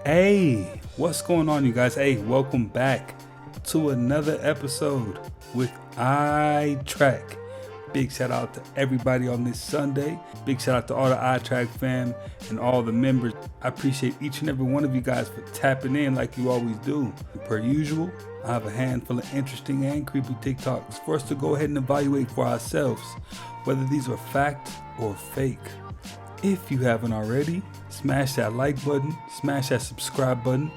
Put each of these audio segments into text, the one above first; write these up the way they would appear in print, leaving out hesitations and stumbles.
Hey, what's going on, you guys? Hey, welcome back to another episode with iTrack. Big shout out to everybody on this Sunday. Big shout out to all the iTrack fam and all the members. I appreciate each and every one of you guys for tapping in like you always do. Per usual, I have a handful of interesting and creepy TikToks for us to go ahead and evaluate for ourselves, whether these are fact or fake. If you haven't already, smash that like button, smash that subscribe button.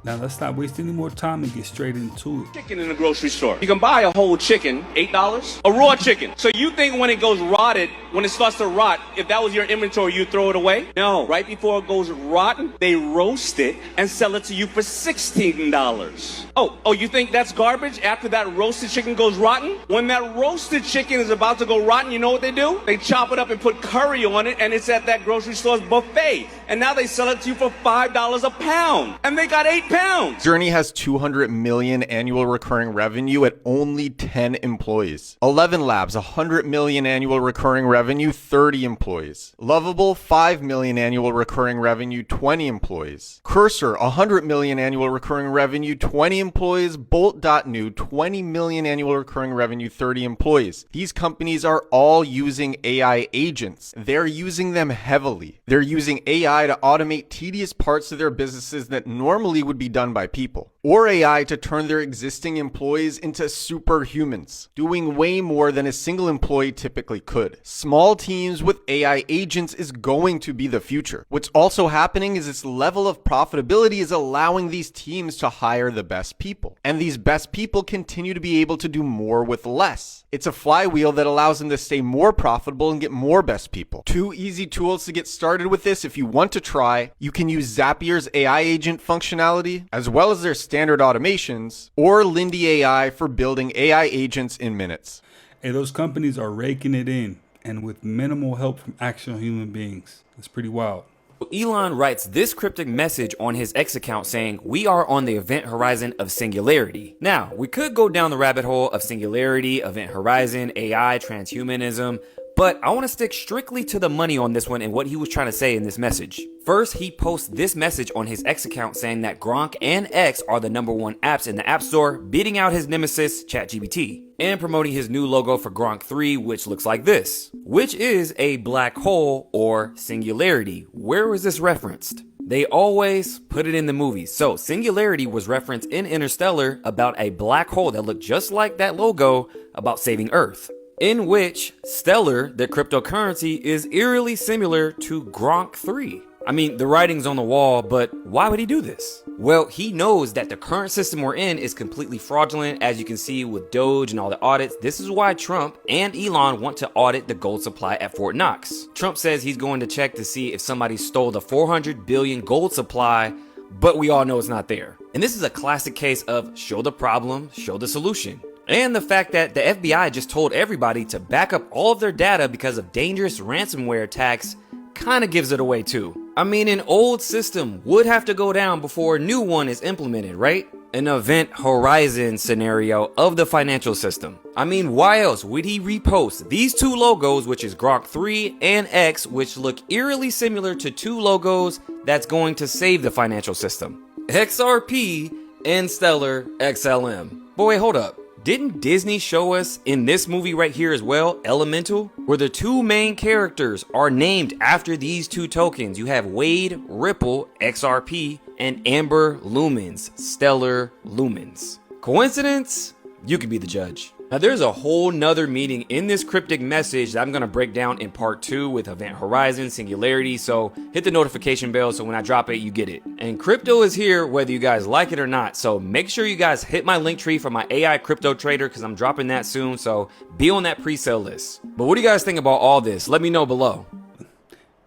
Now let's not waste any more time and get straight into it. Chicken in the grocery store. You can buy a whole chicken, $8, a raw chicken. So you think when it goes rotted, when it starts to rot, if that was your inventory, you throw it away? No, right before it goes rotten, they roast it and sell it to you for $16. Oh, you think that's garbage after that roasted chicken goes rotten? When that roasted chicken is about to go rotten, you know what they do? They chop it up and put curry on it, and it's at that grocery store's buffet. And now they sell it to you for $5 a pound. And they got 8 pounds. Journey has 200 million annual recurring revenue at only 10 employees. 11 Labs, 100 million annual recurring revenue, 30 employees. Lovable, 5 million annual recurring revenue, 20 employees. Cursor, 100 million annual recurring revenue, 20 employees. Bolt.new, 20 million annual recurring revenue, 30 employees. These companies are all using AI agents. They're using them heavily. They're using AI to automate tedious parts of their businesses that normally would be done by people, or AI to turn their existing employees into superhumans, doing way more than a single employee typically could. Small teams with AI agents is going to be the future. What's also happening is this level of profitability is allowing these teams to hire the best people, and these best people continue to be able to do more with less. It's a flywheel that allows them to stay more profitable and get more best people. 2 easy tools to get started with this if you want to try. You can use Zapier's AI agent functionality, as well as their standard automations, or Lindy AI for building AI agents in minutes. Hey, those companies are raking it in, and with minimal help from actual human beings. It's pretty wild. Elon writes this cryptic message on his X account saying, "We are on the event horizon of singularity." Now, we could go down the rabbit hole of singularity, event horizon, AI, transhumanism, but I want to stick strictly to the money on this one and what he was trying to say in this message. First, he posts this message on his X account saying that Gronk and X are the #1 apps in the App Store, beating out his nemesis, ChatGPT, and promoting his new logo for Gronk 3, which looks like this, which is a black hole or singularity. Where was this referenced? They always put it in the movies. So singularity was referenced in Interstellar about a black hole that looked just like that logo about saving Earth, in which Stellar, the cryptocurrency, is eerily similar to Gronk 3. I mean, the writing's on the wall, but why would he do this? Well, he knows that the current system we're in is completely fraudulent, as you can see with Doge and all the audits. This is why Trump and Elon want to audit the gold supply at Fort Knox. Trump says he's going to check to see if somebody stole the 400 billion gold supply, but we all know it's not there. And this is a classic case of show the problem, show the solution. And the fact that the FBI just told everybody to back up all of their data because of dangerous ransomware attacks kind of gives it away too. I mean, an old system would have to go down before a new one is implemented, right? An event horizon scenario of the financial system. I mean, why else would he repost these 2 logos, which is Gronk 3 and X, which look eerily similar to 2 logos that's going to save the financial system? XRP and Stellar XLM. But wait, hold up. Didn't Disney show us in this movie right here as well, Elemental, where the 2 main characters are named after these 2 tokens? You have Wade Ripple, XRP, and Amber Lumens, Stellar Lumens. Coincidence? You can be the judge. Now there's a whole nother meaning in this cryptic message that I'm going to break down in part 2 with event horizon, singularity, so hit the notification bell so when I drop it, you get it. And crypto is here whether you guys like it or not, so make sure you guys hit my link tree for my AI crypto trader because I'm dropping that soon, so be on that pre-sale list. But what do you guys think about all this? Let me know below.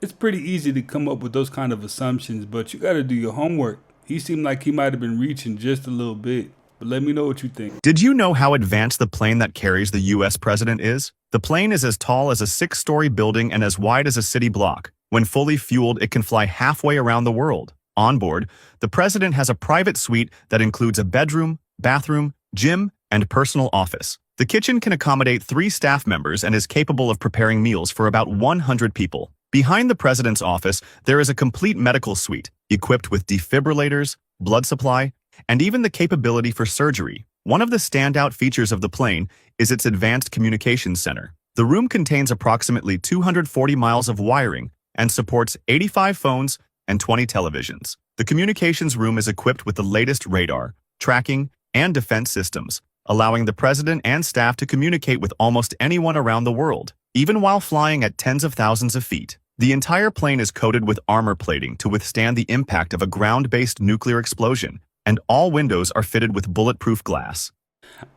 It's pretty easy to come up with those kind of assumptions, but you got to do your homework. He seemed like he might have been reaching just a little bit. But let me know what you think. Did you know how advanced the plane that carries the U.S. president is? The plane is as tall as a 6-story building and as wide as a city block. When fully fueled, it can fly halfway around the world. On board, the president has a private suite that includes a bedroom, bathroom, gym, and personal office. The kitchen can accommodate 3 staff members and is capable of preparing meals for about 100 people. Behind the president's office, there is a complete medical suite equipped with defibrillators, blood supply, and even the capability for surgery. One of the standout features of the plane is its advanced communications center. The room contains approximately 240 miles of wiring and supports 85 phones and 20 televisions. The communications room is equipped with the latest radar, tracking, and defense systems, allowing the president and staff to communicate with almost anyone around the world, even while flying at tens of thousands of feet. The entire plane is coated with armor plating to withstand the impact of a ground-based nuclear explosion, and all windows are fitted with bulletproof glass.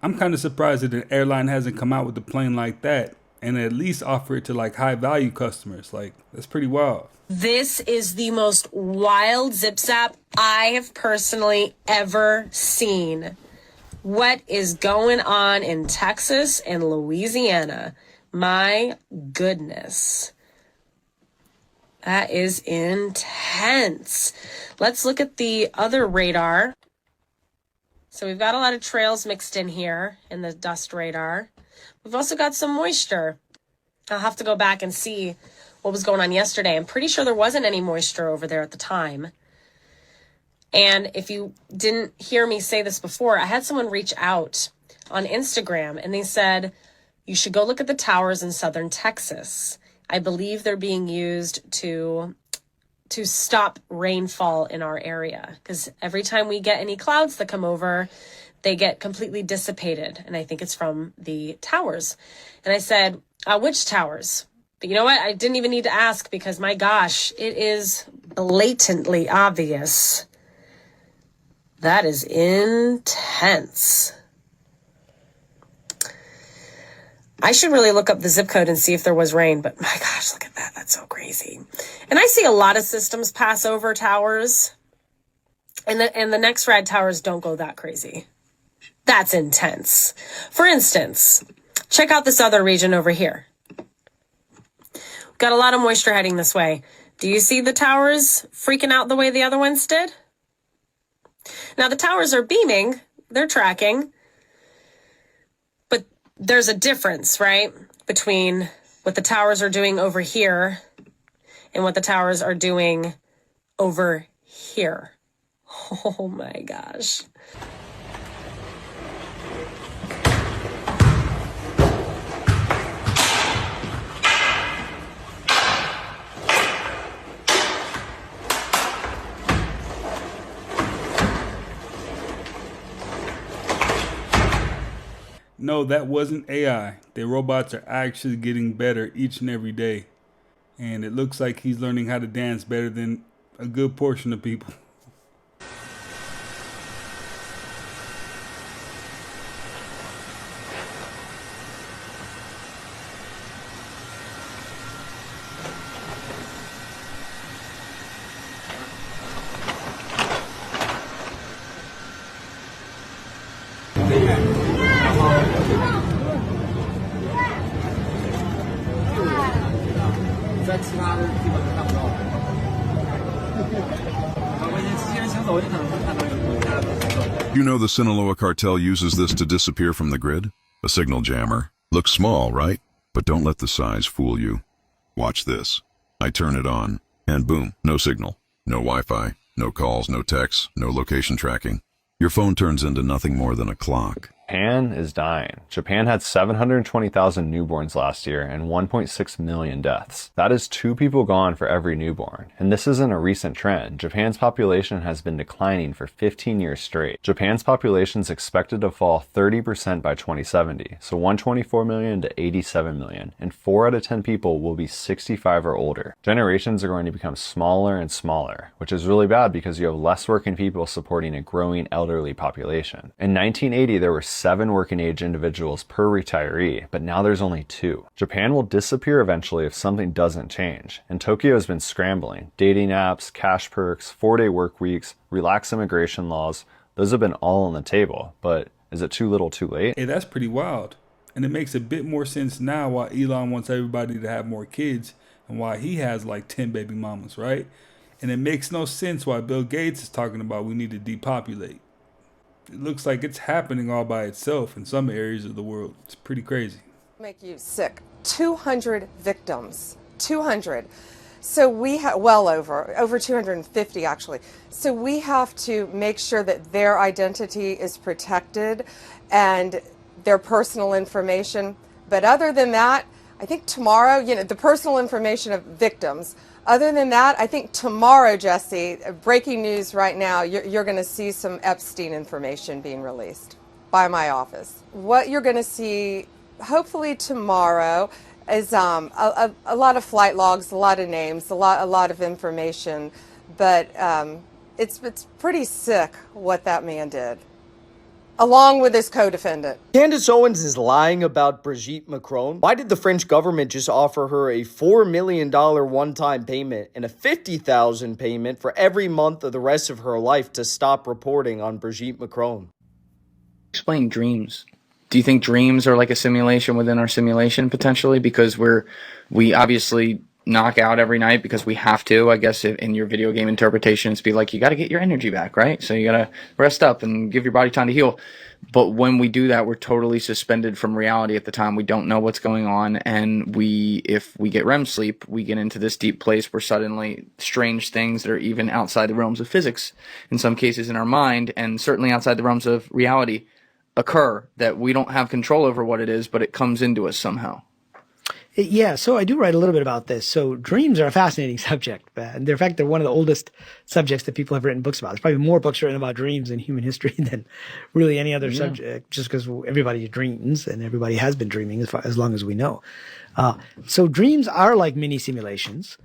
I'm kind of surprised that an airline hasn't come out with a plane like that and at least offer it to like high value customers. Like, that's pretty wild. This is the most wild zip zap I have personally ever seen. What is going on in Texas and Louisiana? My goodness. That is intense. Let's look at the other radar. So we've got a lot of trails mixed in here in the dust radar. We've also got some moisture. I'll have to go back and see what was going on yesterday. I'm pretty sure there wasn't any moisture over there at the time. And if you didn't hear me say this before, I had someone reach out on Instagram and they said, you should go look at the towers in southern Texas. I believe they're being used to stop rainfall in our area, because every time we get any clouds that come over, they get completely dissipated. And I think it's from the towers. And I said, which towers? But you know what? I didn't even need to ask because, my gosh, it is blatantly obvious. That is intense. I should really look up the zip code and see if there was rain, but my gosh, look at that. That's so crazy. And I see a lot of systems pass over towers, and the next rad towers don't go that crazy. That's intense. For instance, check out this other region over here. We've got a lot of moisture heading this way. Do you see the towers freaking out the way the other ones did? Now the towers are beaming, they're tracking, but there's a difference, right? Between what the towers are doing over here and what the towers are doing over here. Oh my gosh. No, that wasn't AI. The robots are actually getting better each and every day. And it looks like he's learning how to dance better than a good portion of people. You know the Sinaloa cartel uses this to disappear from the grid? A signal jammer. Looks small, right? But don't let the size fool you. Watch this. I turn it on, and boom, no signal. No Wi-Fi, no calls, no texts, no location tracking. Your phone turns into nothing more than a clock. Japan is dying. Japan had 720,000 newborns last year and 1.6 million deaths. That is 2 people gone for every newborn. And this isn't a recent trend. Japan's population has been declining for 15 years straight. Japan's population is expected to fall 30% by 2070, so 124 million to 87 million, and 4 out of 10 people will be 65 or older. Generations are going to become smaller and smaller, which is really bad because you have less working people supporting a growing elderly population. In 1980, there were 7 working age individuals per retiree, but now there's only 2. Japan will disappear eventually if something doesn't change, and Tokyo has been scrambling. Dating apps, cash perks, 4-day work weeks, relaxed immigration laws, those have been all on the table, but is it too little too late? Hey, that's pretty wild. And it makes a bit more sense now why Elon wants everybody to have more kids and why he has like 10 baby mamas, right? And it makes no sense why Bill Gates is talking about we need to depopulate. It looks like it's happening all by itself in some areas of the world. It's pretty crazy. Make you sick. 200 victims. 200. So we have well over 250 actually. So we have to make sure that their identity is protected and their personal information. But other than that, I think tomorrow, you know, the personal information of victims. Other than that, I think tomorrow, Jesse, breaking news right now, you're going to see some Epstein information being released by my office. What you're going to see, hopefully tomorrow, is a lot of flight logs, a lot of names, a lot of information. But it's pretty sick what that man did, along with his co-defendant. Candace Owens is lying about Brigitte Macron. Why did the French government just offer her a $4 million one-time payment and a $50,000 payment for every month of the rest of her life to stop reporting on Brigitte Macron? Explain dreams. Do you think dreams are like a simulation within our simulation potentially? Because we obviously knock out every night because we have to. I guess in your video game interpretations, be like, you got to get your energy back, right? So you got to rest up and give your body time to heal. But when we do that, we're totally suspended from reality at the time. We don't know what's going on. And if we get REM sleep, we get into this deep place where suddenly strange things that are even outside the realms of physics, in some cases in our mind, and certainly outside the realms of reality, occur that we don't have control over what it is, but it comes into us somehow. Yeah, so I do write a little bit about this. So dreams are a fascinating subject. And in fact, they're one of the oldest subjects that people have written books about. There's probably more books written about dreams in human history than really any other subject, just because everybody dreams and everybody has been dreaming as long as we know. So dreams are like mini simulations.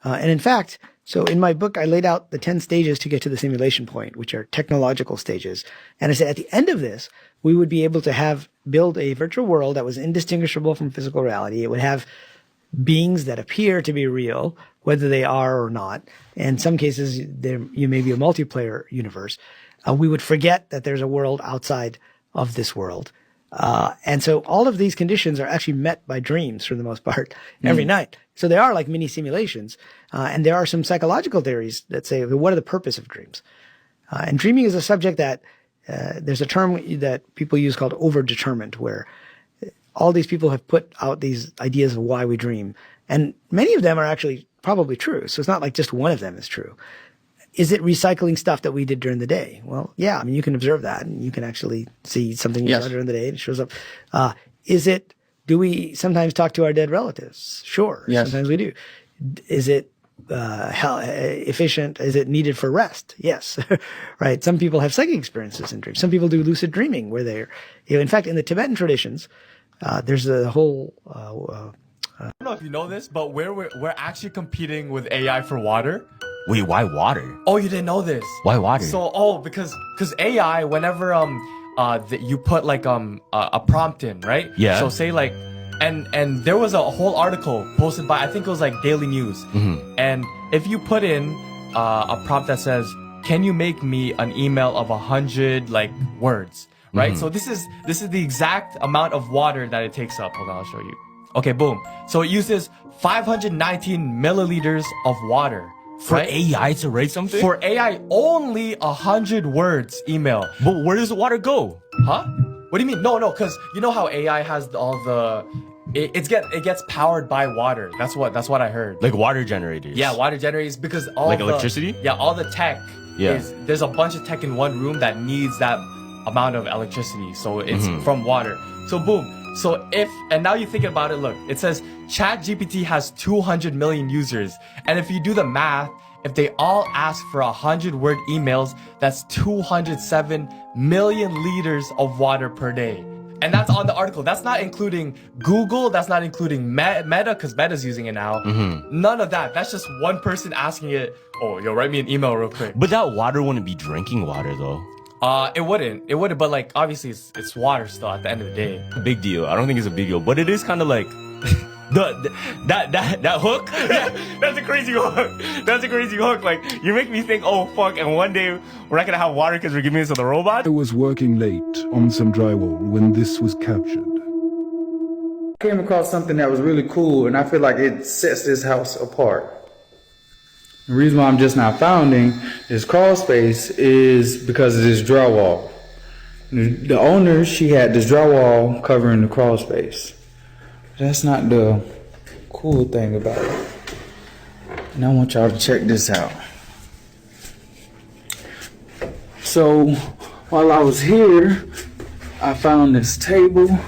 And in fact, so in my book, I laid out the 10 stages to get to the simulation point, which are technological stages. And I said at the end of this, we would be able to build a virtual world that was indistinguishable from physical reality. It would have beings that appear to be real, whether they are or not. In some cases, you may be a multiplayer universe. We would forget that there's a world outside of this world. And so all of these conditions are actually met by dreams for the most part every night. So they are like mini simulations. And there are some psychological theories that say, what are the purpose of dreams? And dreaming is a subject that there's a term that people use called overdetermined, where all these people have put out these ideas of why we dream. And many of them are actually probably true. So it's not like just one of them is true. Is it recycling stuff that we did during the day? Well, yeah, I mean, you can observe that and you can actually see something you saw during the day and it shows up. Do we sometimes talk to our dead relatives? Sure. Yes. Sometimes we do. Is it efficient? Is it needed for rest? Yes. Right. Some people have psychic experiences in dreams. Some people do lucid dreaming where they're, in fact, in the Tibetan traditions, there's a whole, I don't know if you know this, but we're actually competing with AI for water. Wait, why water? Oh, you didn't know this? Why water? So, because AI, whenever you put like a prompt in, right? Yeah. So say like, and there was a whole article posted by, I think it was like Daily News. Mm-hmm. And if you put in a prompt that says, "Can you make me an email of 100 like words?" Right? Mm-hmm. So this is the exact amount of water that it takes up. Hold on, I'll show you. Okay, boom. So it uses 519 milliliters of water. For AI to write something? For AI, only 100 words email. But where does the water go? Huh? What do you mean? No, because you know how AI has all the... It gets powered by water. That's what I heard. Like water generators? Yeah, water generators, because all like electricity? Yeah, all the tech there's a bunch of tech in one room that needs that amount of electricity. So it's from water. So boom. So and now you're thinking about it, look, it says ChatGPT has 200 million users. And if you do the math, if they all ask for 100-word emails, that's 207 million liters of water per day. And that's on the article. That's not including Google. That's not including Meta, because Meta's using it now. Mm-hmm. None of that. That's just one person asking it, oh, yo, write me an email real quick. But that water wouldn't be drinking water, though. It wouldn't, but like, obviously it's water still at the end of the day. Big deal. I don't think it's a big deal, but it is kind of like, that hook? Yeah, that's a crazy hook. That's a crazy hook. Like, you make me think, oh fuck, and one day we're not gonna have water because we're giving this to the robot? I was working late on some drywall when this was captured. I came across something that was really cool, and I feel like it sets this house apart. The reason why I'm just now founding this crawl space is because of this drywall. The owner, she had this drywall covering the crawl space. That's not the cool thing about it. And I want y'all to check this out. So while I was here, I found this table,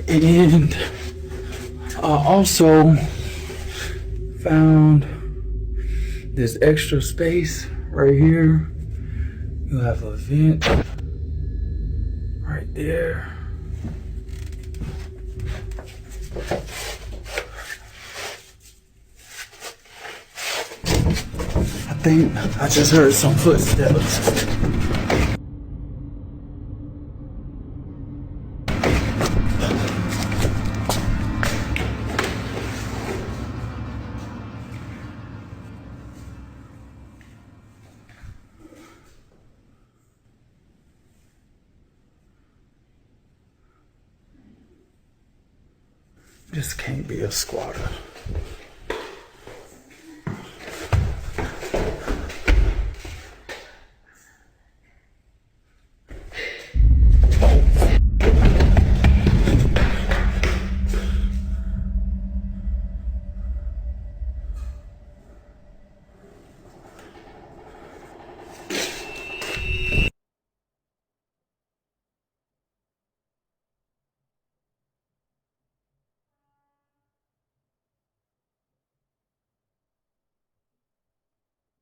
and I also found this extra space right here. You have a vent right there. I think I just heard some footsteps. This can't be a squatter.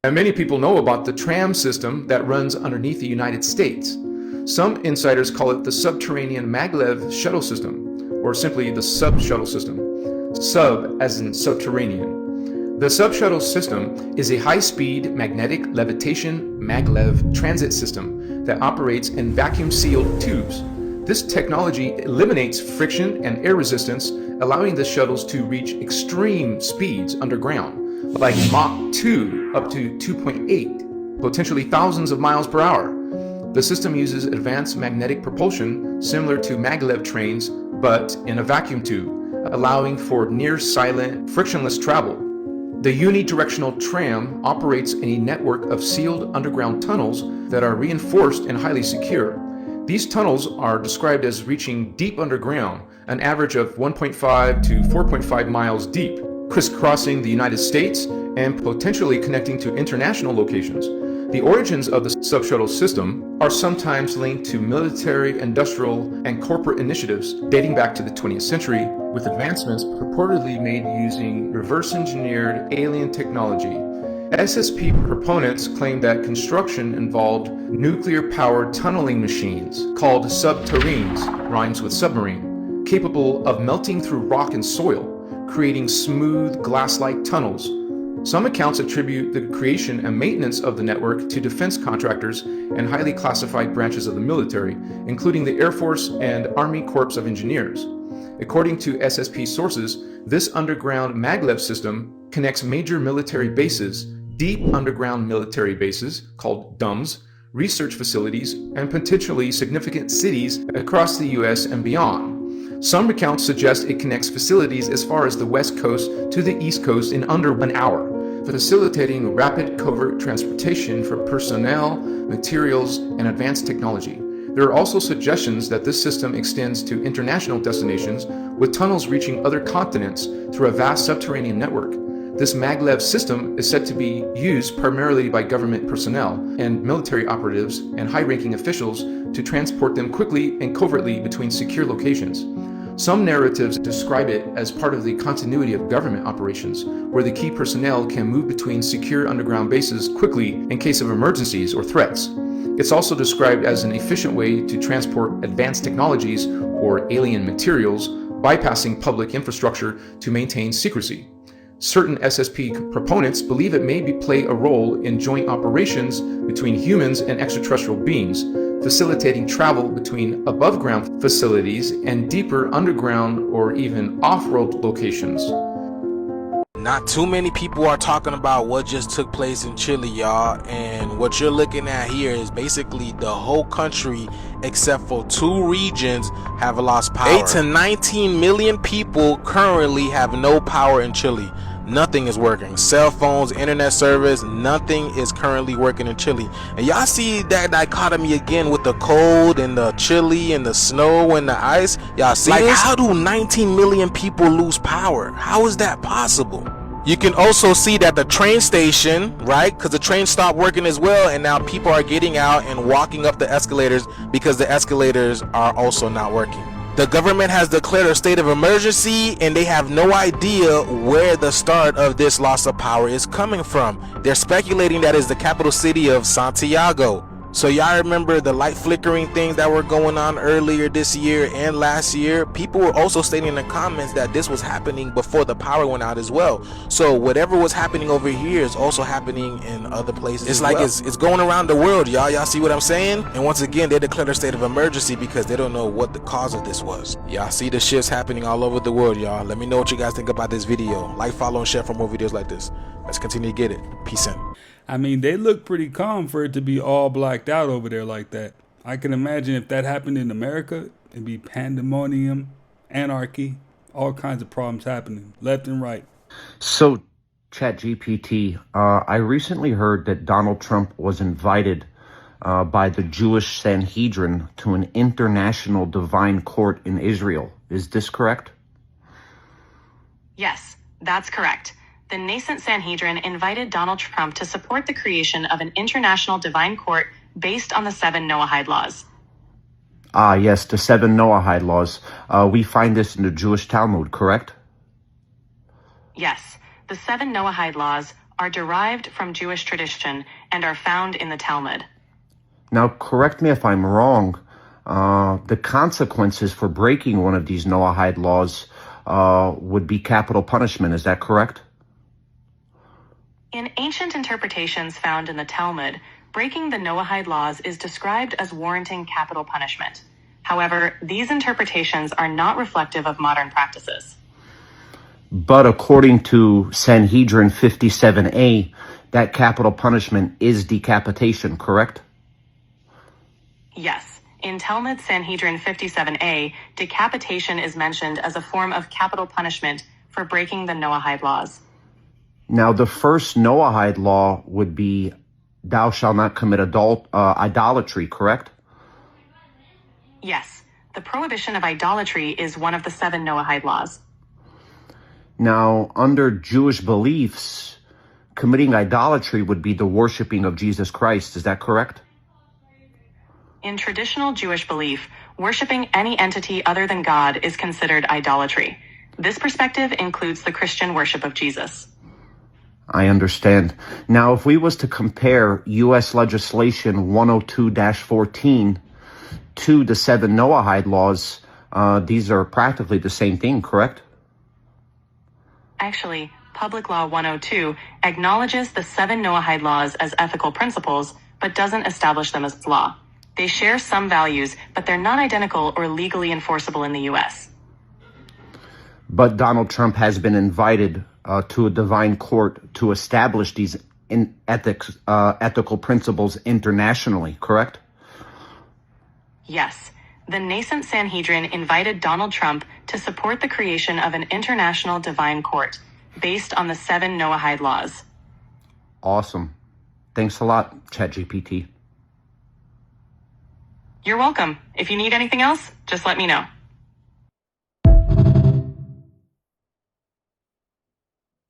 And many people know about the tram system that runs underneath the United States. Some insiders call it the subterranean maglev shuttle system, or simply the sub-shuttle system. Sub as in subterranean. The sub-shuttle system is a high-speed magnetic levitation maglev transit system that operates in vacuum-sealed tubes. This technology eliminates friction and air resistance, allowing the shuttles to reach extreme speeds underground, like Mach 2 up to 2.8, potentially thousands of miles per hour. The system uses advanced magnetic propulsion similar to maglev trains, but in a vacuum tube, allowing for near-silent, frictionless travel. The unidirectional tram operates in a network of sealed underground tunnels that are reinforced and highly secure. These tunnels are described as reaching deep underground, an average of 1.5 to 4.5 miles deep, crisscrossing the United States and potentially connecting to international locations. The origins of the sub-shuttle system are sometimes linked to military, industrial, and corporate initiatives dating back to the 20th century, with advancements purportedly made using reverse-engineered alien technology. SSP proponents claim that construction involved nuclear-powered tunneling machines called subterranes, rhymes with submarine, capable of melting through rock and soil, creating smooth, glass-like tunnels. Some accounts attribute the creation and maintenance of the network to defense contractors and highly classified branches of the military, including the Air Force and Army Corps of Engineers. According to SSP sources, this underground maglev system connects major military bases, deep underground military bases, called DUMBs, research facilities, and potentially significant cities across the US and beyond. Some accounts suggest it connects facilities as far as the West Coast to the East Coast in under 1 hour, facilitating rapid covert transportation for personnel, materials, and advanced technology. There are also suggestions that this system extends to international destinations, with tunnels reaching other continents through a vast subterranean network. This maglev system is said to be used primarily by government personnel and military operatives and high-ranking officials to transport them quickly and covertly between secure locations. Some narratives describe it as part of the continuity of government operations, where the key personnel can move between secure underground bases quickly in case of emergencies or threats. It's also described as an efficient way to transport advanced technologies or alien materials, bypassing public infrastructure to maintain secrecy. Certain SSP proponents believe it may play a role in joint operations between humans and extraterrestrial beings, facilitating travel between above-ground facilities and deeper underground or even off-world locations. Not too many people are talking about what just took place in Chile, y'all, and what you're looking at here is basically the whole country except for 2 regions have lost power. 8 to 19 million people currently have no power in Chile. Nothing is working. Cell phones, internet service, nothing is currently working in Chile. And y'all see that dichotomy again with the cold and the chili and the snow and the ice. Y'all see this? How do 19 million people lose power? How is that possible? You can also see that the train station, right? Because the train stopped working as well, and now people are getting out and walking up the escalators because the escalators are also not working. The government has declared a state of emergency, and they have no idea where the start of this loss of power is coming from. They're speculating that it's the capital city of Santiago. So y'all remember the light flickering things that were going on earlier this year and last year? People were also stating in the comments that this was happening before the power went out as well. So whatever was happening over here is also happening in other places. It's like it's going around the world, y'all. Y'all see what I'm saying? And once again, they declared a state of emergency because they don't know what the cause of this was. Y'all see the shifts happening all over the world, y'all. Let me know what you guys think about this video. Like, follow, and share for more videos like this. Let's continue to get it. Peace in. I mean, they look pretty calm for it to be all blacked out over there like that. I can imagine if that happened in America, it'd be pandemonium, anarchy, all kinds of problems happening left and right. So, ChatGPT, I recently heard that Donald Trump was invited by the Jewish Sanhedrin to an international divine court in Israel. Is this correct? Yes, that's correct. The nascent Sanhedrin invited Donald Trump to support the creation of an international divine court based on the 7 Noahide laws. Ah, yes, the 7 Noahide laws. We find this in the Jewish Talmud, correct? Yes, the 7 Noahide laws are derived from Jewish tradition and are found in the Talmud. Now, correct me if I'm wrong. The consequences for breaking one of these Noahide laws would be capital punishment. Is that correct? In ancient interpretations found in the Talmud, breaking the Noahide laws is described as warranting capital punishment. However, these interpretations are not reflective of modern practices. But according to Sanhedrin 57A, that capital punishment is decapitation, correct? Yes. In Talmud Sanhedrin 57A, decapitation is mentioned as a form of capital punishment for breaking the Noahide laws. Now, the first Noahide law would be, thou shalt not commit idolatry, correct? Yes, the prohibition of idolatry is one of the 7 Noahide laws. Now, under Jewish beliefs, committing idolatry would be the worshiping of Jesus Christ. Is that correct? In traditional Jewish belief, worshiping any entity other than God is considered idolatry. This perspective includes the Christian worship of Jesus. I understand. Now, if we was to compare U.S. legislation 102-14 to the 7 Noahide laws, these are practically the same thing, correct? Actually, Public Law 102 acknowledges the 7 Noahide laws as ethical principles, but doesn't establish them as law. They share some values, but they're not identical or legally enforceable in the U.S. But Donald Trump has been invited to a divine court to establish these ethical principles internationally, correct? Yes. The nascent Sanhedrin invited Donald Trump to support the creation of an international divine court based on the 7 Noahide laws. Awesome. Thanks a lot, ChatGPT. You're welcome. If you need anything else, just let me know.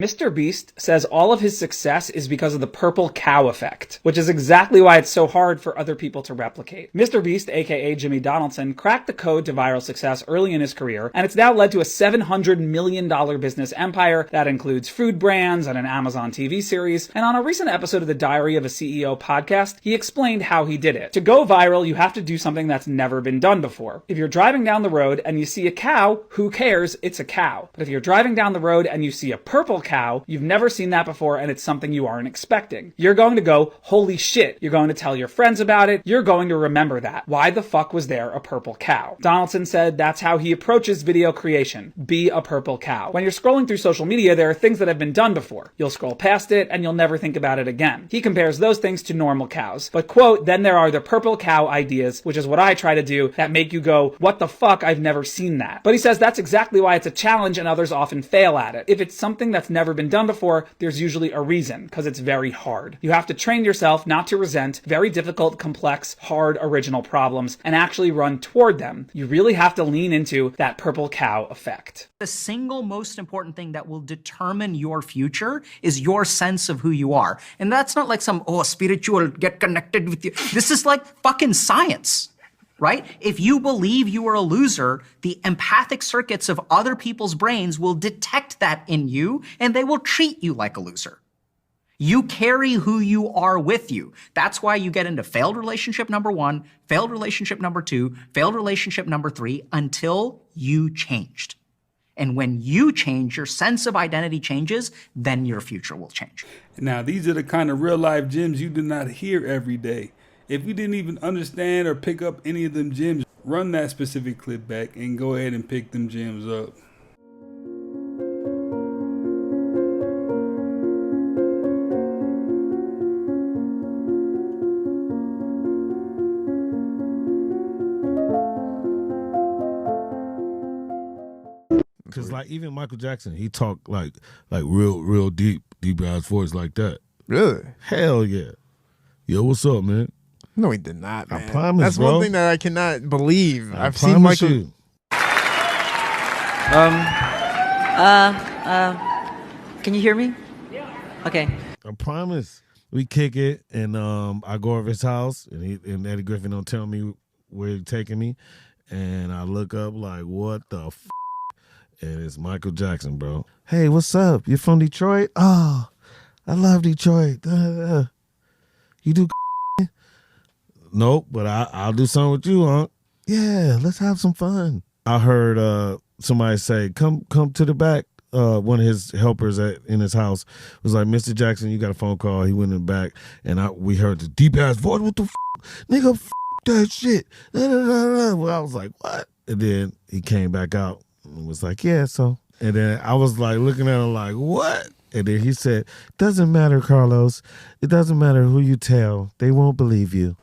Mr. Beast says all of his success is because of the purple cow effect, which is exactly why it's so hard for other people to replicate. Mr. Beast, aka Jimmy Donaldson, cracked the code to viral success early in his career, and it's now led to a $700 million business empire that includes food brands and an Amazon TV series. And on a recent episode of the Diary of a CEO podcast, he explained how he did it. To go viral, you have to do something that's never been done before. If you're driving down the road and you see a cow, who cares? It's a cow. But if you're driving down the road and you see a purple cow, you've never seen that before, and it's something you aren't expecting. You're going to go, holy shit. You're going to tell your friends about it. You're going to remember that. Why the fuck was there a purple cow? Donaldson said that's how he approaches video creation. Be a purple cow. When you're scrolling through social media, there are things that have been done before. You'll scroll past it, and you'll never think about it again. He compares those things to normal cows. But, quote, then there are the purple cow ideas, which is what I try to do, that make you go, what the fuck, I've never seen that. But he says that's exactly why it's a challenge and others often fail at it. If it's something that's never been done before, there's usually a reason, because it's very hard. You have to train yourself not to resent very difficult, complex, hard, original problems and actually run toward them. You really have to lean into that purple cow effect. The single most important thing that will determine your future is your sense of who you are. And that's not like some, spiritual, get connected with you. This is like fucking science. Right? If you believe you are a loser, the empathic circuits of other people's brains will detect that in you and they will treat you like a loser. You carry who you are with you. That's why you get into failed relationship number 1, failed relationship number 2, failed relationship number 3 until you changed. And when you change, your sense of identity changes, then your future will change. Now, these are the kind of real life gems you do not hear every day. If you didn't even understand or pick up any of them gems, run that specific clip back and go ahead and pick them gems up. Cause like even Michael Jackson, he talked like real deep ass voice like that. Really? Hell yeah. Yo, what's up, man? No, he did not, man. I promise, That's bro. one thing that I cannot believe. I I've seen Michael. You. Can you hear me? Yeah. Okay. I promise. We kick it, and I go over his house, and Eddie Griffin don't tell me where he's taking me, and I look up like, what the f***? And it's Michael Jackson, bro. Hey, what's up? You from Detroit? Oh, I love Detroit. You do Nope, but I'll do something with you, Unc. Yeah, let's have some fun. I heard somebody say, come to the back. One of his helpers in his house was like, Mr. Jackson, you got a phone call. He went in the back, and we heard the deep-ass voice. What the f***? Nigga, f*** that shit. Well, I was like, what? And then he came back out and was like, yeah, so. And then I was like looking at him like, what? And then he said, doesn't matter, Carlos. It doesn't matter who you tell. They won't believe you.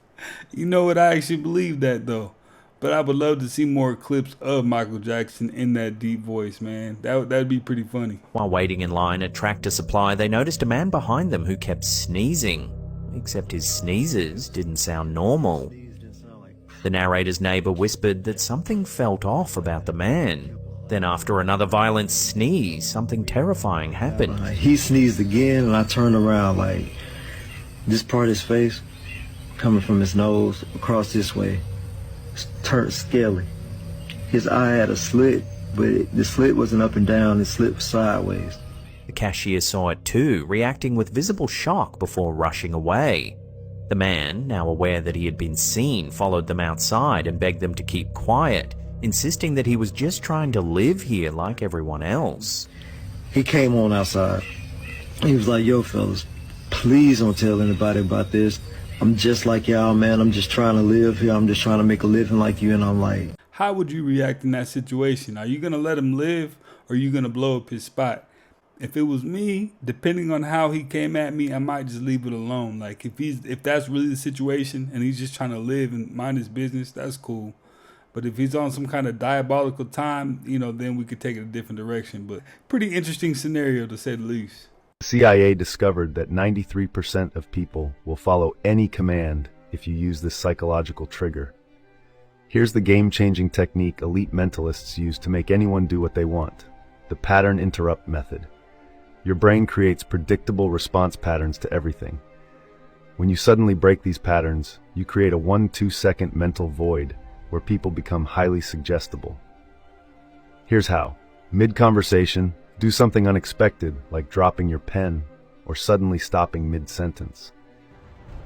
You know what? I actually believe that, though. But I would love to see more clips of Michael Jackson in that deep voice, man. That'd be pretty funny. While waiting in line at Tractor Supply, they noticed a man behind them who kept sneezing. Except his sneezes didn't sound normal. The narrator's neighbor whispered that something felt off about the man. Then after another violent sneeze, something terrifying happened. He sneezed again, and I turned around like this part of his face, coming from his nose across this way, turned scaly. His eye had a slit, but the slit wasn't up and down, it slit sideways. The cashier saw it too, reacting with visible shock before rushing away. The man, now aware that he had been seen, followed them outside and begged them to keep quiet, insisting that he was just trying to live here like everyone else. He came on outside. He was like, yo, fellas, please don't tell anybody about this. I'm just like y'all, man. I'm just trying to live here. I'm just trying to make a living like you. And I'm like, how would you react in that situation? Are you going to let him live, or are you going to blow up his spot? If it was me, depending on how he came at me, I might just leave it alone. Like if that's really the situation and he's just trying to live and mind his business, that's cool. But if he's on some kind of diabolical time, then we could take it a different direction. But pretty interesting scenario, to say the least. The CIA discovered that 93% of people will follow any command if you use this psychological trigger. Here's the game-changing technique elite mentalists use to make anyone do what they want: the pattern interrupt method. Your brain creates predictable response patterns to everything. When you suddenly break these patterns, you create a 1-2 second mental void where people become highly suggestible. Here's how. Mid-conversation, do something unexpected like dropping your pen or suddenly stopping mid-sentence.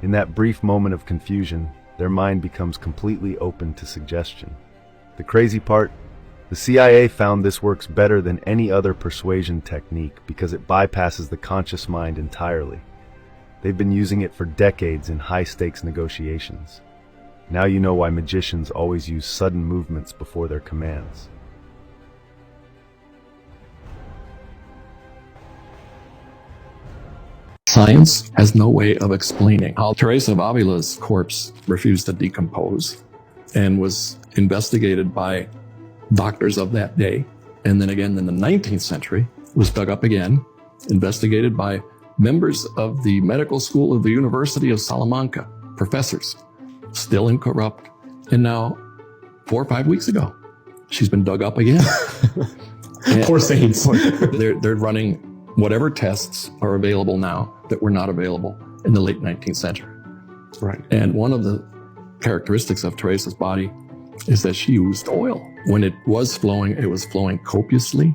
In that brief moment of confusion, their mind becomes completely open to suggestion. The crazy part? The CIA found this works better than any other persuasion technique because it bypasses the conscious mind entirely. They've been using it for decades in high-stakes negotiations. Now you know why magicians always use sudden movements before their commands. Science has no way of explaining how Teresa of Avila's corpse refused to decompose and was investigated by doctors of that day. And then again in the 19th century, was dug up again investigated by members of the medical school of the University of Salamanca, professors, still incorrupt. And now, 4 or 5 weeks ago, she's been dug up again. Poor saints. They're running whatever tests are available now that were not available in the late 19th century. Right. And one of the characteristics of Teresa's body is that she used oil. When it was flowing copiously,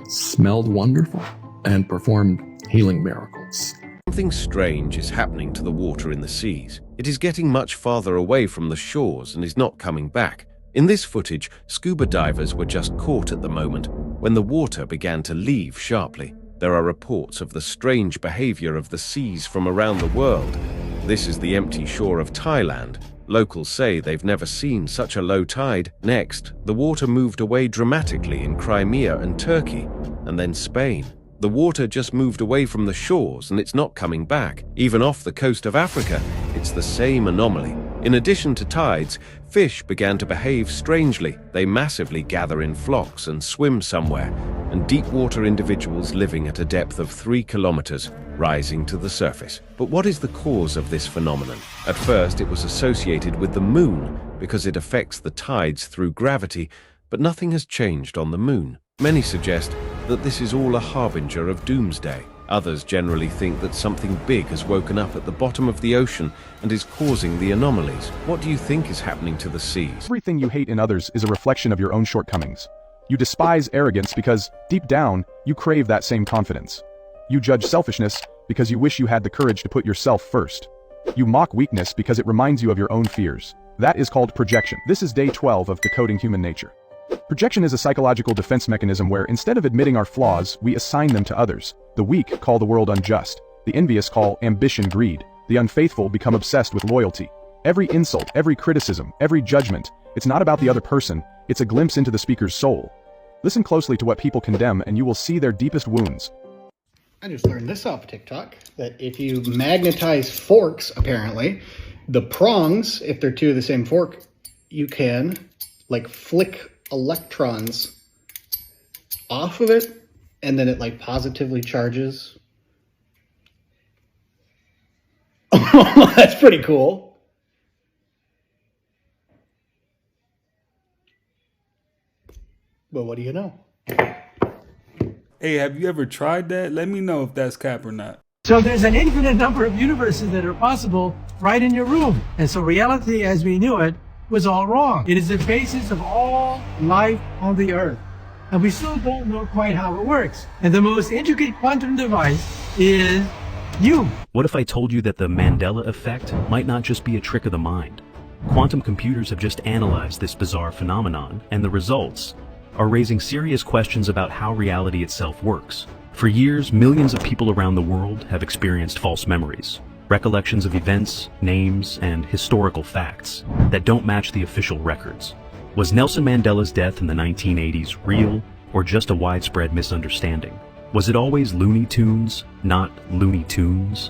smelled wonderful, and performed healing miracles. Something strange is happening to the water in the seas. It is getting much farther away from the shores and is not coming back. In this footage, scuba divers were just caught at the moment when the water began to leave sharply. There are reports of the strange behavior of the seas from around the world. This is the empty shore of Thailand. Locals say they've never seen such a low tide. Next, the water moved away dramatically in Crimea and Turkey, and then Spain. The water just moved away from the shores and it's not coming back. Even off the coast of Africa, it's the same anomaly. In addition to tides, fish began to behave strangely. They massively gather in flocks and swim somewhere, and deep water individuals living at a depth of 3 kilometers, rising to the surface. But what is the cause of this phenomenon? At first, it was associated with the moon because it affects the tides through gravity, but nothing has changed on the moon. Many suggest that this is all a harbinger of doomsday. Others generally think that something big has woken up at the bottom of the ocean and is causing the anomalies. What do you think is happening to the seas? Everything you hate in others is a reflection of your own shortcomings. You despise arrogance because, deep down, you crave that same confidence. You judge selfishness because you wish you had the courage to put yourself first. You mock weakness because it reminds you of your own fears. That is called projection. This is day 12 of Decoding Human Nature. Projection is a psychological defense mechanism where, instead of admitting our flaws, we assign them to others. The weak call the world unjust. The envious call ambition greed. The unfaithful become obsessed with loyalty. Every insult, every criticism, every judgment, it's not about the other person, it's a glimpse into the speaker's soul. Listen closely to what people condemn and you will see their deepest wounds. I just learned this off TikTok, that if you magnetize forks, apparently, the prongs, if they're two of the same fork, you can, like, flick electrons off of it, and then it, like, positively charges. That's pretty cool. Well, what do you know? Hey, have you ever tried that? Let me know if that's cap or not. So there's an infinite number of universes that are possible right in your room. And so reality as we knew it was all wrong. It is the basis of all life on the earth. And we still don't know quite how it works. And the most intricate quantum device is you. What if I told you that the Mandela effect might not just be a trick of the mind? Quantum computers have just analyzed this bizarre phenomenon, and the results are raising serious questions about how reality itself works. For years, millions of people around the world have experienced false memories, recollections of events, names, and historical facts that don't match the official records. Was Nelson Mandela's death in the 1980s real, or just a widespread misunderstanding? Was it always Looney Tunes, not Looney Tunes?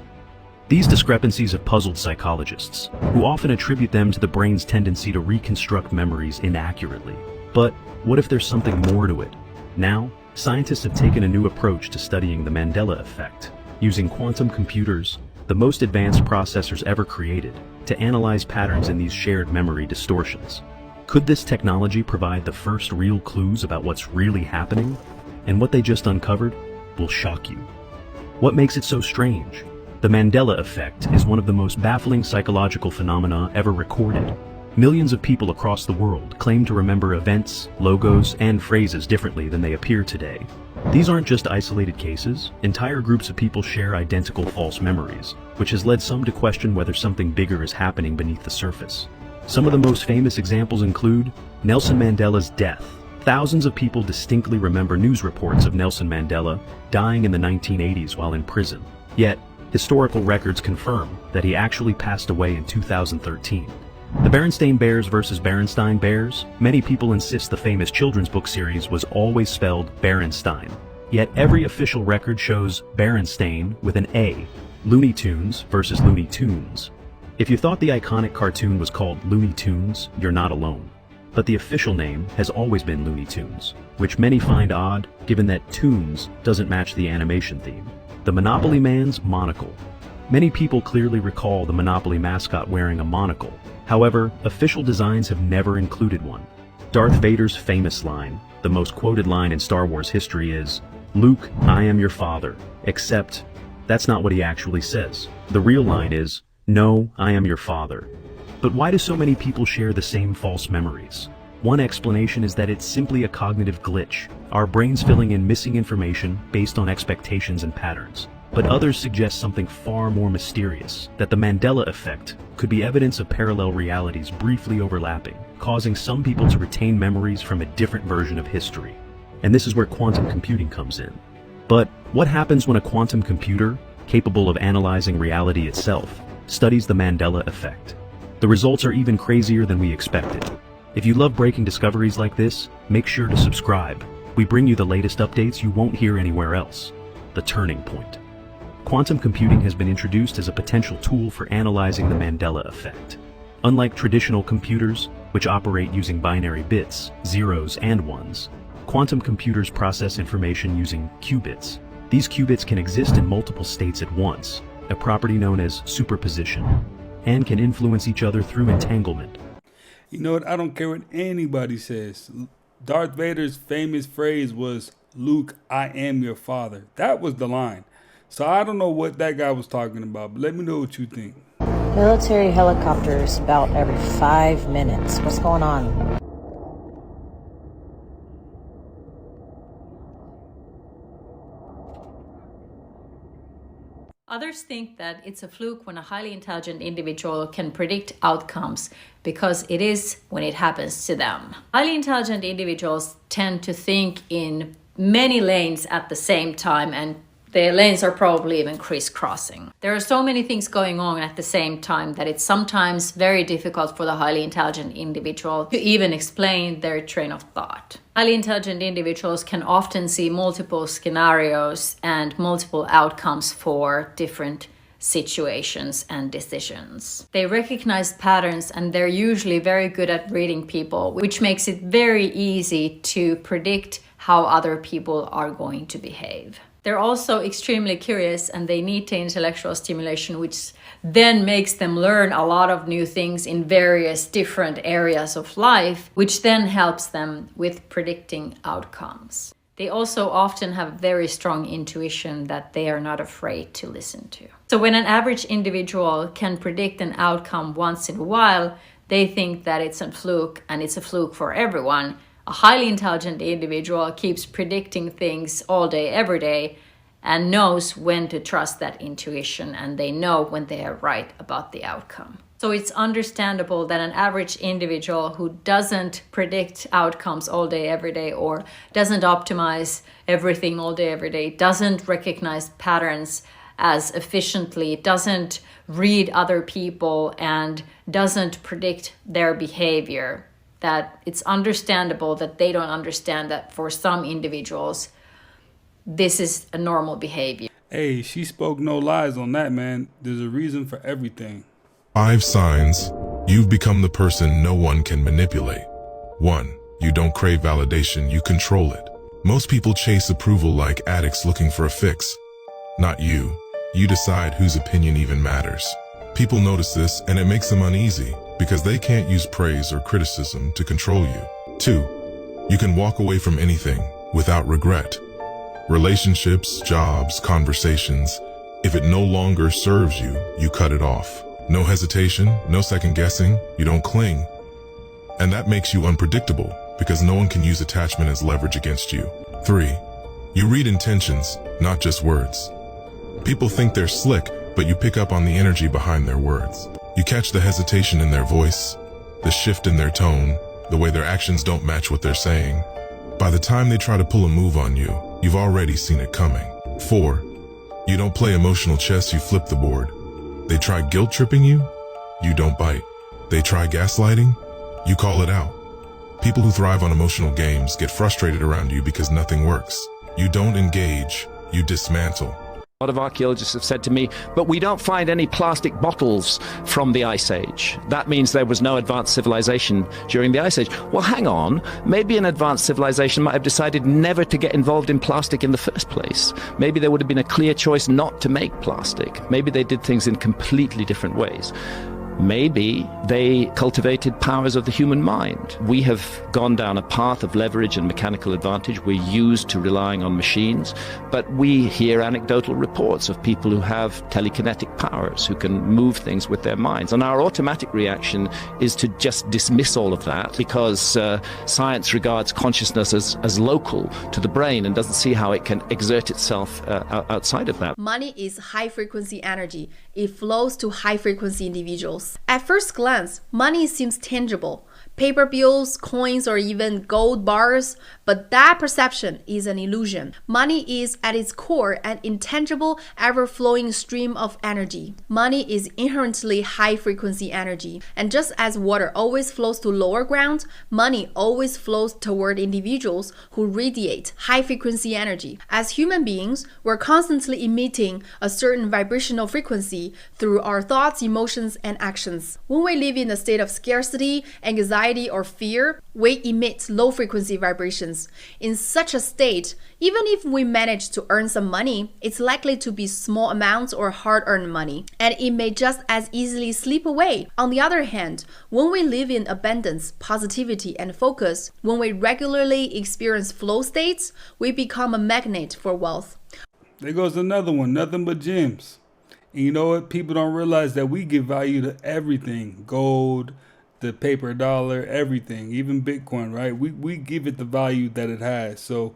These discrepancies have puzzled psychologists, who often attribute them to the brain's tendency to reconstruct memories inaccurately. But what if there's something more to it? Now, scientists have taken a new approach to studying the Mandela effect, using quantum computers, the most advanced processors ever created, to analyze patterns in these shared memory distortions. Could this technology provide the first real clues about what's really happening? And what they just uncovered will shock you. What makes it so strange? The Mandela effect is one of the most baffling psychological phenomena ever recorded. Millions of people across the world claim to remember events, logos, and phrases differently than they appear today. These aren't just isolated cases. Entire groups of people share identical false memories, which has led some to question whether something bigger is happening beneath the surface. Some of the most famous examples include Nelson Mandela's death. Thousands of people distinctly remember news reports of Nelson Mandela dying in the 1980s while in prison. Yet, historical records confirm that he actually passed away in 2013. The Berenstain Bears versus Berenstein Bears. Many people insist the famous children's book series was always spelled Berenstein. Yet every official record shows Berenstain with an A. Looney Tunes versus Looney Tunes. If you thought the iconic cartoon was called Looney Tunes, you're not alone. but the official name has always been Looney Tunes, which many find odd given that Tunes doesn't match the animation theme. The Monopoly Man's monocle. Many people clearly recall the Monopoly mascot wearing a monocle. However, official designs have never included one. Darth Vader's famous line, the most quoted line in Star Wars history, is, "Luke, I am your father," except that's not what he actually says. The real line is, "No, I am your father." But why do so many people share the same false memories? One explanation is that it's simply a cognitive glitch, our brains filling in missing information based on expectations and patterns. But others suggest something far more mysterious, that the Mandela effect could be evidence of parallel realities briefly overlapping, causing some people to retain memories from a different version of history. And this is where quantum computing comes in. But what happens when a quantum computer, capable of analyzing reality itself, studies the Mandela effect? The results are even crazier than we expected. If you love breaking discoveries like this, make sure to subscribe. We bring you the latest updates you won't hear anywhere else. The turning point. Quantum computing has been introduced as a potential tool for analyzing the Mandela effect. Unlike traditional computers, which operate using binary bits, zeros and ones, quantum computers process information using qubits. These qubits can exist in multiple states at once, a property known as superposition, and can influence each other through entanglement. You know what? I don't care what anybody says. Darth Vader's famous phrase was, "Luke, I am your father." That was the line. So I don't know what that guy was talking about, but let me know what you think. Military helicopters about every 5 minutes. What's going on? Others think that it's a fluke when a highly intelligent individual can predict outcomes because it is when it happens to them. Highly intelligent individuals tend to think in many lanes at the same time, and the lanes are probably even crisscrossing. There are so many things going on at the same time that it's sometimes very difficult for the highly intelligent individual to even explain their train of thought. Highly intelligent individuals can often see multiple scenarios and multiple outcomes for different situations and decisions. They recognize patterns, and they're usually very good at reading people, which makes it very easy to predict how other people are going to behave. They're also extremely curious, and they need the intellectual stimulation, which then makes them learn a lot of new things in various different areas of life, which then helps them with predicting outcomes. They also often have very strong intuition that they are not afraid to listen to. So when an average individual can predict an outcome once in a while, they think that it's a fluke, and it's a fluke for everyone. A highly intelligent individual keeps predicting things all day, every day, and knows when to trust that intuition, and they know when they are right about the outcome. So it's understandable that an average individual who doesn't predict outcomes all day, every day, or doesn't optimize everything all day, every day, doesn't recognize patterns as efficiently, doesn't read other people, and doesn't predict their behavior, that it's understandable that they don't understand that for some individuals, this is a normal behavior. Hey, she spoke no lies on that, man. There's a reason for everything. 5 signs you've become the person no one can manipulate. 1. You don't crave validation, you control it. Most people chase approval like addicts looking for a fix. Not you. You decide whose opinion even matters. People notice this, and it makes them uneasy, because they can't use praise or criticism to control you. 2. You can walk away from anything without regret. Relationships, jobs, conversations. If it no longer serves you, you cut it off. No hesitation, no second guessing, you don't cling. And that makes you unpredictable, because no one can use attachment as leverage against you. 3. You read intentions, not just words. People think they're slick, but you pick up on the energy behind their words. You catch the hesitation in their voice, the shift in their tone, the way their actions don't match what they're saying. By the time they try to pull a move on you, you've already seen it coming. 4. You don't play emotional chess, you flip the board. They try guilt tripping you, you don't bite. They try gaslighting, you call it out. People who thrive on emotional games get frustrated around you because nothing works. You don't engage, you dismantle. A lot of archaeologists have said to me, but we don't find any plastic bottles from the Ice Age. That means there was no advanced civilization during the Ice Age. Well, hang on. Maybe an advanced civilization might have decided never to get involved in plastic in the first place. Maybe there would have been a clear choice not to make plastic. Maybe they did things in completely different ways. Maybe they cultivated powers of the human mind. We have gone down a path of leverage and mechanical advantage. We're used to relying on machines, but we hear anecdotal reports of people who have telekinetic powers, who can move things with their minds. And our automatic reaction is to just dismiss all of that because science regards consciousness as local to the brain and doesn't see how it can exert itself outside of that. Money is high-frequency energy. It flows to high-frequency individuals. At first glance, money seems tangible. Paper bills, coins, or even gold bars, but that perception is an illusion. Money is at its core an intangible, ever-flowing stream of energy. Money is inherently high-frequency energy, and just as water always flows to lower ground, money always flows toward individuals who radiate high-frequency energy. As human beings, we're constantly emitting a certain vibrational frequency through our thoughts, emotions, and actions. When we live in a state of scarcity, anxiety, or fear, we emit low-frequency vibrations. In such a state, even if we manage to earn some money, it's likely to be small amounts or hard-earned money, and it may just as easily slip away. On the other hand, when we live in abundance, positivity, and focus, when we regularly experience flow states, we become a magnet for wealth. There goes another one, nothing but gems. And you know what? People don't realize that we give value to everything. Gold, the paper dollar, everything, even Bitcoin, right? We give it the value that it has. So,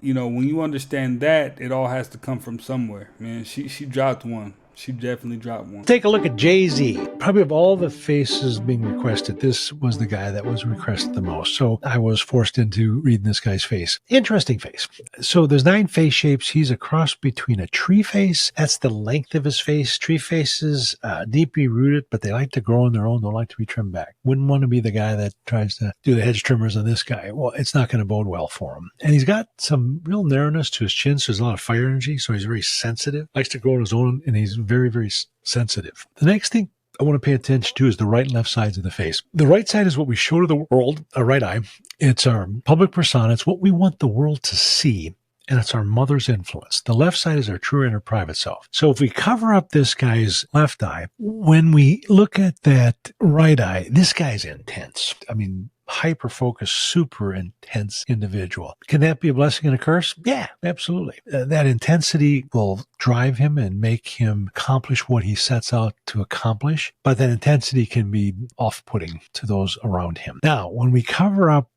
you know, when you understand that, it all has to come from somewhere, man. She dropped one. She definitely dropped one. Take a look at Jay-Z. Probably of all the faces being requested, this was the guy that was requested the most. So I was forced into reading this guy's face. Interesting face. So there's 9 face shapes. He's a cross between a tree face. That's the length of his face. Tree faces, deeply rooted, but they like to grow on their own. Don't like to be trimmed back. Wouldn't want to be the guy that tries to do the hedge trimmers on this guy. Well, it's not going to bode well for him. And he's got some real narrowness to his chin, so there's a lot of fire energy. So he's very sensitive. Likes to grow on his own, and he's very, very sensitive. The next thing I want to pay attention to is the right and left sides of the face. The right side is what we show to the world, our right eye. It's our public persona. It's what we want the world to see, and it's our mother's influence. The left side is our true inner private self. So if we cover up this guy's left eye, when we look at that right eye, this guy's intense. I mean, hyper-focused, super intense individual. Can that be a blessing and a curse? Yeah, absolutely. That intensity will drive him and make him accomplish what he sets out to accomplish, but that intensity can be off-putting to those around him. Now, when we cover up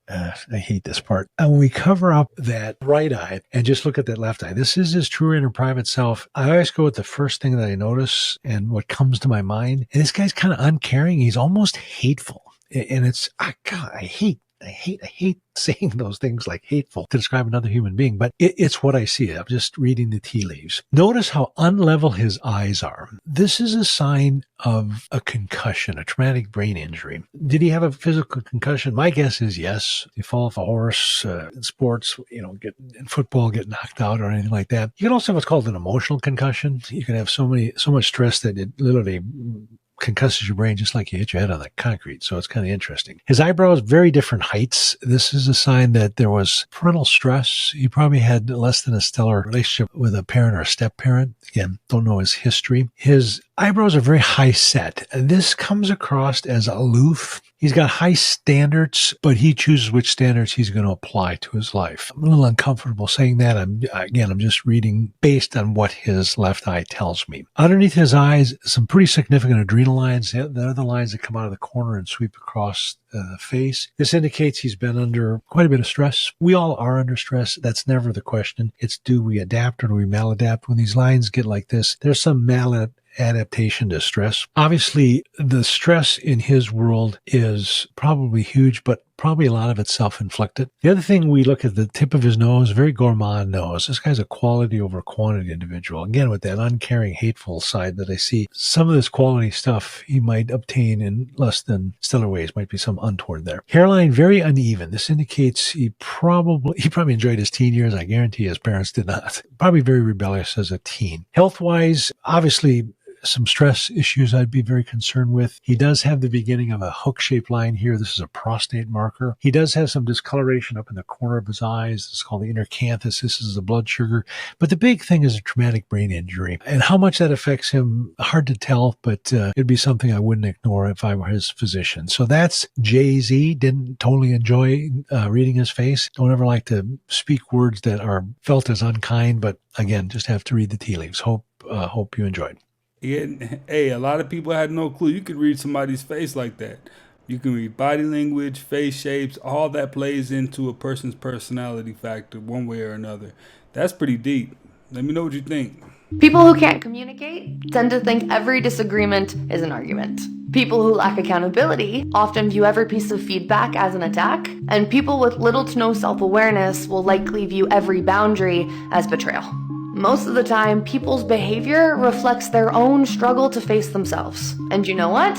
I hate this part. And when we cover up that right eye and just look at that left eye, this is his true inner private self. I always go with the first thing that I notice and what comes to my mind. And this guy's kind of uncaring. He's almost hateful. And it's, God, I hate saying those things like hateful to describe another human being, but it's what I see. I'm just reading the tea leaves. Notice how unlevel his eyes are. This is a sign of a concussion, a traumatic brain injury. Did he have a physical concussion? My guess is yes. You fall off a horse, in sports, in football, get knocked out or anything like that. You can also have what's called an emotional concussion. You can have so much stress that it literally concusses your brain just like you hit your head on the concrete. So it's kind of interesting. His eyebrows, very different heights. This is a sign that there was parental stress. He probably had less than a stellar relationship with a parent or a step parent. Again, don't know his history. His eyebrows are very high set. This comes across as aloof. He's got high standards, but he chooses which standards he's going to apply to his life. I'm a little uncomfortable saying that. I'm just reading based on what his left eye tells me. Underneath his eyes, some pretty significant adrenal lines. They're the lines that come out of the corner and sweep across the face. This indicates he's been under quite a bit of stress. We all are under stress. That's never the question. It's do we adapt or do we maladapt? When these lines get like this, there's some maladaptation to stress. Obviously, the stress in his world is probably huge, but probably a lot of it's self-inflicted. The other thing, we look at the tip of his nose, very gourmand nose. This guy's a quality over quantity individual. Again, with that uncaring, hateful side that I see. Some of this quality stuff he might obtain in less than stellar ways. Might be some untoward there. Hairline, very uneven. This indicates he probably enjoyed his teen years. I guarantee his parents did not. Probably very rebellious as a teen. Health-wise, obviously, some stress issues I'd be very concerned with. He does have the beginning of a hook-shaped line here. This is a prostate marker. He does have some discoloration up in the corner of his eyes. It's called the inner canthus. This is the blood sugar. But the big thing is a traumatic brain injury. And how much that affects him, hard to tell, but it'd be something I wouldn't ignore if I were his physician. So that's Jay-Z. Didn't totally enjoy reading his face. Don't ever like to speak words that are felt as unkind, but again, just have to read the tea leaves. Hope you enjoyed. Yeah, hey, a lot of people had no clue you could read somebody's face like that. You can read body language, face shapes, all that plays into a person's personality factor one way or another. That's pretty deep. Let me know what you think. People who can't communicate tend to think every disagreement is an argument. People who lack accountability often view every piece of feedback as an attack, and people with little to no self-awareness will likely view every boundary as betrayal. Most of the time, people's behavior reflects their own struggle to face themselves. And you know what?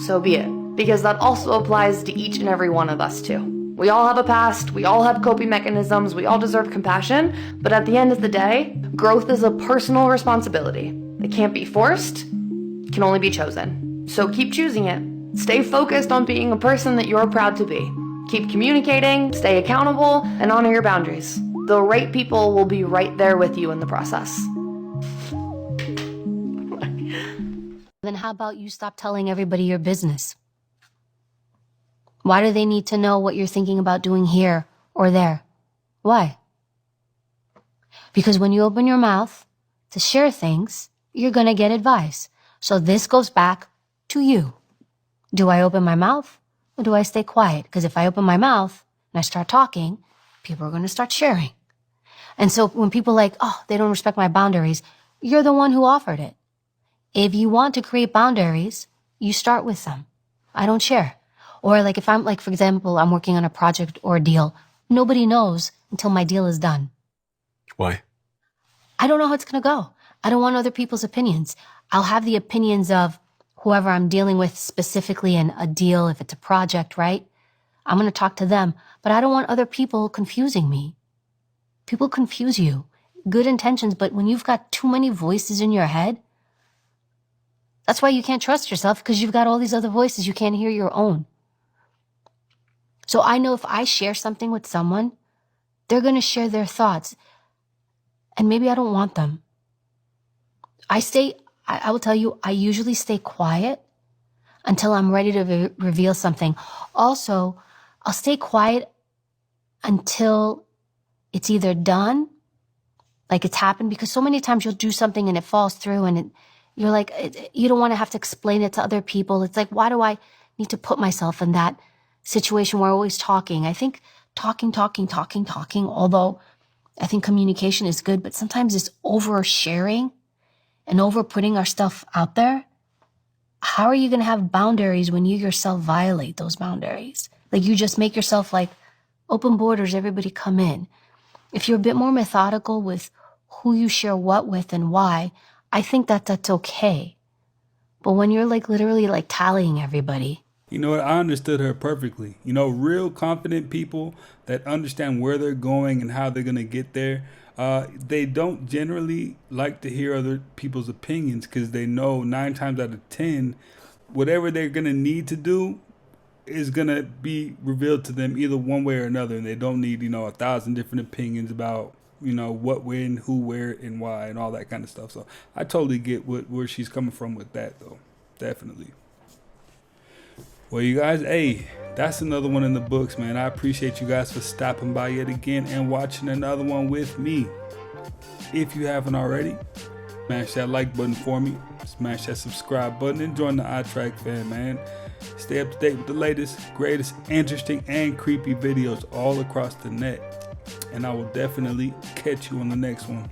So be it. Because that also applies to each and every one of us too. We all have a past, we all have coping mechanisms, we all deserve compassion, but at the end of the day, growth is a personal responsibility. It can't be forced, it can only be chosen. So keep choosing it. Stay focused on being a person that you're proud to be. Keep communicating, stay accountable, and honor your boundaries. The right people will be right there with you in the process. Then how about you stop telling everybody your business? Why do they need to know what you're thinking about doing here or there? Why? Because when you open your mouth to share things, you're going to get advice. So this goes back to you. Do I open my mouth or do I stay quiet? Because if I open my mouth and I start talking, people are going to start sharing. And so when people are like, oh, they don't respect my boundaries, you're the one who offered it. If you want to create boundaries, you start with them. I don't share. Or like if I'm like, for example, I'm working on a project or a deal, nobody knows until my deal is done. Why? I don't know how it's going to go. I don't want other people's opinions. I'll have the opinions of whoever I'm dealing with specifically in a deal, if it's a project, right? I'm going to talk to them, but I don't want other people confusing me. People confuse you. Good intentions, but when you've got too many voices in your head, that's why you can't trust yourself, because you've got all these other voices. You can't hear your own. So I know if I share something with someone, they're going to share their thoughts. And maybe I don't want them. I will tell you, I usually stay quiet until I'm ready to reveal something. Also, I'll stay quiet until it's either done, like it's happened, because so many times you'll do something and it falls through and you're like, you don't want to have to explain it to other people. It's like, why do I need to put myself in that situation where we're always talking? I think talking, although I think communication is good, but sometimes it's oversharing and over putting our stuff out there. How are you going to have boundaries when you yourself violate those boundaries? Like you just make yourself like open borders, everybody come in. If you're a bit more methodical with who you share what with and why, I think that's okay. But when you're like literally like tallying everybody. You know what? I understood her perfectly. You know, real confident people that understand where they're going and how they're going to get there, they don't generally like to hear other people's opinions because they know 9 times out of 10, whatever they're going to need to do is going to be revealed to them either one way or another. And they don't need, 1,000 different opinions about, what, when, who, where, and why, and all that kind of stuff. So I totally get where she's coming from with that, though. Definitely. Well, you guys, hey, that's another one in the books, man. I appreciate you guys for stopping by yet again and watching another one with me. If you haven't already, smash that like button for me. Smash that subscribe button and join the iTrack fam, man. Stay up to date with the latest, greatest, interesting, and creepy videos all across the net. And I will definitely catch you on the next one.